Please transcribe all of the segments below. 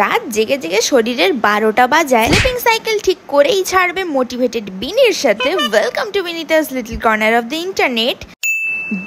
রাত জেগে জেগে শরীরের 12টা বাজায় স্লিপিং সাইকেল ঠিক করেই ছাড়বে মোটিভেটেড বিনির সাথে। Welcome to Binita's little corner of the internet.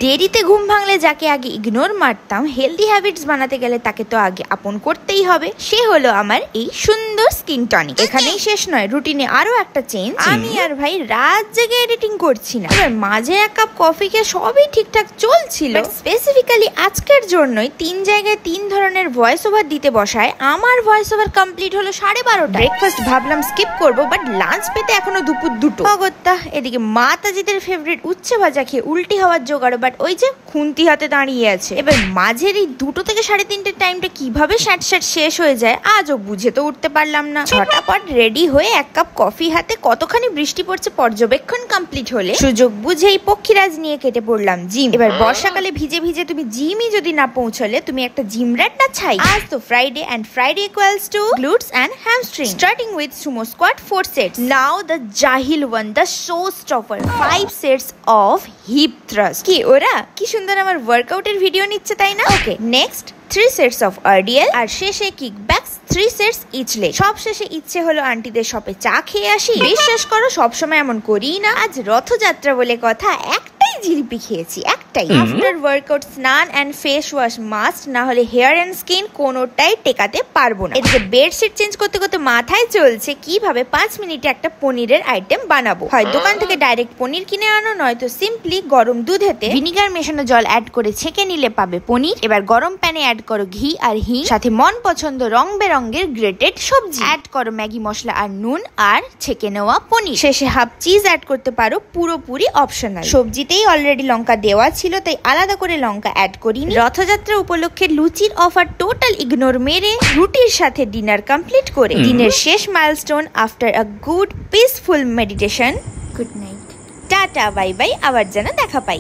দেরিতে ঘুম ভাঙলে যাকে আগে ইগনোর মারতাম, হেলদি হ্যাবিটস বানাতে গেলে তাকে তো আগে আপন করতেই হবে। সে হলো আমার এই সুন্দর স্কিন টনিক। এখানেই শেষ নয়, রুটিনে আরো একটা চেঞ্জ। আমি আর ভাই রাত জেগে এডিটিং করছি না, মাঝে এক কাপ কফি খেয়ে সবই ঠিকঠাক চলছিল। স্পেসিফিক্যালি আজকের জন্যই 3 জায়গায় 3 ধরনের ভয়েস ওভার দিতে বসায় আমার ভয়েস ওভার কমপ্লিট হলো 12:30। ব্রেকফাস্ট ভাবলাম স্কিপ করবো, বাট লাঞ্চ পেতে এখনো দুপুর 2টো। অগত্যা এদিকে মাতাজিদের ফেভারিট উচ্ছে ভাজা খেয়ে উল্টি হওয়ার জোগাড়, বাট ওই যে খুন্তি হাতে দাঁড়িয়ে আছে। এবার মাঝের এই 2টো থেকে 3:30 টাইমটা কিভাবে স্যাট শেষ হয়ে যায় আজও বুঝে তো উঠতে পারলাম না। ঝটাপট রেডি হয়ে এক কাপ কফি হাতে, কতখানি বৃষ্টি পড়ছে পর্যবেক্ষণ কমপ্লিট হলে সুযোগ বুঝেই পক্ষীরাজ নিয়ে কেটে পড়লাম জিম। এবার বর্ষাকালে ভিজে ভিজে তুমি জিমই যদি না পৌঁছলে, তুমি একটা জিম র্যাট না ছাই। আজ তো Friday, and Friday equals to glutes and hamstring, starting with sumo squat 4 sets. Now the jahil one, the showstopper, 5 sets of hip thrust. কি ওরা কি সুন্দর আমার ওয়ার্কআউটের ভিডিও নিচ্ছে, তাই না? ওকে, নেক্সট 3 sets of RDL, আর শেষে kick backs 3 sets each leg। সব শেষে ইচ্ছে হলো আন্টিদের শপে চা খেয়ে আসি। বিশ্বাস করো সবসময় এমন করি না, আজ রথযাত্রা বলে কথা একটাই জিলিপি খেয়েছি, একটাই। আফটার ওয়ার্কআউট স্নান এন্ড ফেস ওয়াশ মাস্ট, না হলে হেয়ার এন্ড স্কিন কোনোটাই টেকাতে পারবো না। এদিকে বেডশিট চেঞ্জ করতে করতে মাথায় চলছে কিভাবে 5 মিনিটে একটা পনিরের আইটেম বানাবো। হয় দোকান থেকে ডাইরেক্ট পনির কিনে আনো, নয়তো সিম্পলি গরম দুধেতে ভিনিগার মেশানো জল অ্যাড করে ছেঁকে নিলে পাবে পনির। এবার গরম প্যানে অ্যাড করো ঘি আর হিং, সাথে মন পছন্দ রং বেরঙের গ্রেটেড সবজি অ্যাড করো, ম্যাগি মশলা আর নুন, আর ছেঁকে নেওয়া পনির। শেষে হাফ চিজ অ্যাড করতে পারো, পুরোপুরি অপশনাল। সবজিতেই অলরেডি লঙ্কা দেওয়া ছিল, তাই আলাদা করে লঙ্কা অ্যাড করিনি। রথযাত্রা উপলক্ষে লুচির অফার টোটাল ইগনোর মেরে রুটির সাথে ডিনার কমপ্লিট করে দিনের শেষ milestone after a good peaceful meditation. Good night, tata, bye bye, আবার যেন দেখা পাই।